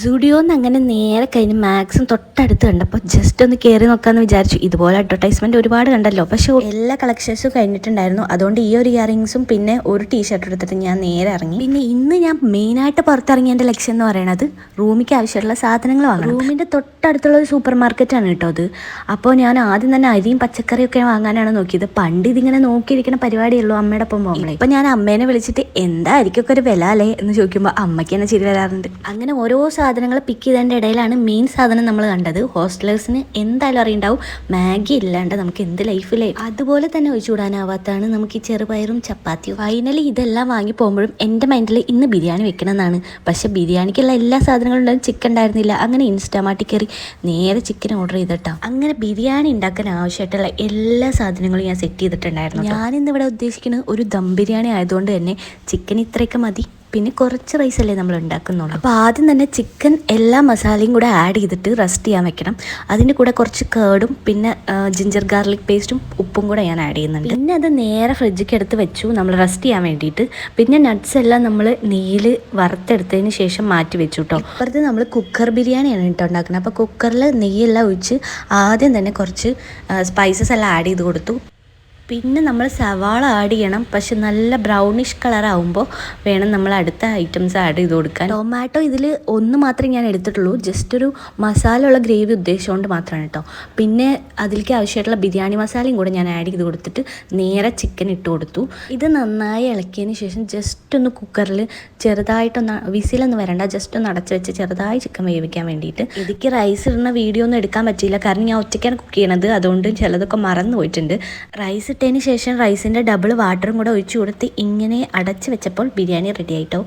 സുഡിയോന്ന് അങ്ങനെ നേരെ കഴിഞ്ഞ് മാക്സും തൊട്ടടുത്ത് കണ്ടപ്പോൾ ജസ്റ്റ് ഒന്ന് കയറി നോക്കാമെന്ന് വിചാരിച്ചു. ഇതുപോലെ അഡ്വർടൈസ്മെൻറ്റ് ഒരുപാട് കണ്ടല്ലോ, പക്ഷേ എല്ലാ കളക്ഷൻസും കഴിഞ്ഞിട്ടുണ്ടായിരുന്നു. അതുകൊണ്ട് ഈ ഒരു ഇയറിങ്സും പിന്നെ ഒരു ടീഷർട്ട് എടുത്തിട്ട് ഞാൻ നേരെ ഇറങ്ങി. പിന്നെ ഇന്ന് ഞാൻ മെയിനായിട്ട് പുറത്തിറങ്ങിയതിൻ്റെ ലക്ഷ്യം എന്ന് പറയുന്നത് റൂമിക്ക് ആവശ്യമുള്ള സാധനങ്ങൾ വാങ്ങണം. റൂമിൻ്റെ തൊട്ടടുത്തുള്ള ഒരു സൂപ്പർ മാർക്കറ്റാണ് കേട്ടോ അത്. അപ്പോൾ ഞാൻ ആദ്യം തന്നെ അരിയും പച്ചക്കറിയൊക്കെ വാങ്ങാനാണ് നോക്കിയത്. പണ്ട് ഇതിങ്ങനെ നോക്കിയിരിക്കുന്ന പരിപാടിയുള്ളൂ അമ്മയുടെ ഒപ്പം പോകുമ്പോൾ. ഇപ്പം ഞാൻ അമ്മേനെ വിളിച്ചിട്ട് എന്തായിരിക്കും ഒരു വില അല്ലേ എന്ന് ചോദിക്കുമ്പോൾ അമ്മയ്ക്ക് തന്നെ ചിരി വരാറുണ്ട്. അങ്ങനെ ഓരോ സാധനങ്ങൾ പിക്ക് ചെയ്തതിൻ്റെ ഇടയിലാണ് മെയിൻ സാധനം നമ്മൾ കണ്ടത്. ഹോസ്റ്റലേഴ്സിന് എന്തായാലും അറിയുണ്ടാവും, മാഗി ഇല്ലാണ്ട് നമുക്ക് എന്ത് ലൈഫിലേ. അതുപോലെ തന്നെ ഒഴിച്ചുകൂടാനാവാത്തതാണ് നമുക്ക് ഈ ചെറുപയറും ചപ്പാത്തിയും. ഫൈനലി ഇതെല്ലാം വാങ്ങി പോകുമ്പോഴും എൻ്റെ മൈൻഡിൽ ഇന്ന് ബിരിയാണി വെക്കണമെന്നാണ്. പക്ഷേ ബിരിയാണിക്കുള്ള എല്ലാ സാധനങ്ങളും ഉണ്ടായിരുന്നു, ചിക്കൻ ഉണ്ടായിരുന്നില്ല. അങ്ങനെ ഇൻസ്റ്റാമാർട്ടിൽ കയറി നേരെ ചിക്കൻ ഓർഡർ ചെയ്തിട്ടാണ്. അങ്ങനെ ബിരിയാണി ഉണ്ടാക്കാൻ ആവശ്യമായിട്ടുള്ള എല്ലാ സാധനങ്ങളും ഞാൻ സെറ്റ് ചെയ്തിട്ടുണ്ടായിരുന്നു. ഞാനിന്നിവിടെ ഉദ്ദേശിക്കുന്നത് ഒരു ദം ബിരിയാണി ആയതുകൊണ്ട് തന്നെ ചിക്കൻ ഇത്രയൊക്കെ മതി, പിന്നെ കുറച്ച് റൈസല്ലേ നമ്മൾ ഉണ്ടാക്കുന്നുള്ളൂ. അപ്പോൾ ആദ്യം തന്നെ ചിക്കൻ എല്ലാ മസാലയും കൂടെ ആഡ് ചെയ്തിട്ട് റെസ്റ്റ് ചെയ്യാൻ വെക്കണം. അതിൻ്റെ കൂടെ കുറച്ച് കേർഡും പിന്നെ ജിഞ്ചർ ഗാർലിക് പേസ്റ്റും ഉപ്പും കൂടെ ഞാൻ ആഡ് ചെയ്യുന്നുണ്ട്. പിന്നെ അത് നേരെ ഫ്രിഡ്ജിലേക്ക് എടുത്ത് വെച്ചു നമ്മൾ റെസ്റ്റ് ചെയ്യാൻ വേണ്ടിയിട്ട്. പിന്നെ നട്ട്സ് എല്ലാം നമ്മൾ നെയ്യിൽ വറുത്തെടുത്തതിന് ശേഷം മാറ്റി വെച്ചു കേട്ടോ. ഇപ്പുറത്ത് നമ്മൾ കുക്കർ ബിരിയാണിയാണ് കേട്ടോ ഉണ്ടാക്കുന്നത്. അപ്പോൾ കുക്കറിൽ നെയ്യെല്ലാം ഒഴിച്ച് ആദ്യം തന്നെ കുറച്ച് സ്പൈസസ് എല്ലാം ആഡ് ചെയ്ത് കൊടുത്തു. പിന്നെ നമ്മൾ സവാള ആഡ് ചെയ്യണം, പക്ഷെ നല്ല ബ്രൗണിഷ് കളറാകുമ്പോൾ വേണം നമ്മൾ അടുത്ത ഐറ്റംസ് ആഡ് ചെയ്ത് കൊടുക്കാൻ. ടൊമാറ്റോ ഇതിൽ ഒന്ന് മാത്രമേ ഞാൻ എടുത്തിട്ടുള്ളൂ, ജസ്റ്റ് ഒരു മസാല ഉള്ള ഗ്രേവി ഉദ്ദേശിച്ചുകൊണ്ട് മാത്രമാണ് കേട്ടോ. പിന്നെ അതിലേക്ക് ആവശ്യമായിട്ടുള്ള ബിരിയാണി മസാലയും കൂടെ ഞാൻ ആഡ് ചെയ്ത് കൊടുത്തിട്ട് നേരെ ചിക്കൻ ഇട്ട് കൊടുത്തു. ഇത് നന്നായി ഇളക്കിയതിന് ശേഷം ജസ്റ്റ് ഒന്ന് കുക്കറിൽ ചെറുതായിട്ടൊന്ന് വിസിലൊന്നും വരണ്ട, ജസ്റ്റ് ഒന്ന് അടച്ച് വെച്ച് ചെറുതായി ചിക്കൻ വേവിക്കാൻ വേണ്ടിയിട്ട്. ഇതിക്ക് റൈസ് ഇടുന്ന വീഡിയോ ഒന്നും എടുക്കാൻ പറ്റിയില്ല, കാരണം ഞാൻ ഒറ്റയ്ക്കാണ് കുക്ക് ചെയ്യണത്. അതുകൊണ്ട് ചിലതൊക്കെ മറന്നു പോയിട്ടുണ്ട്. റൈസ് ഇട്ടതിന് ശേഷം റൈസിൻ്റെ ഡബിൾ വാട്ടറും കൂടെ ഒഴിച്ചു കൊടുത്ത് ഇങ്ങനെ അടച്ച് വെച്ചപ്പോൾ ബിരിയാണി റെഡി ആയിട്ടോ.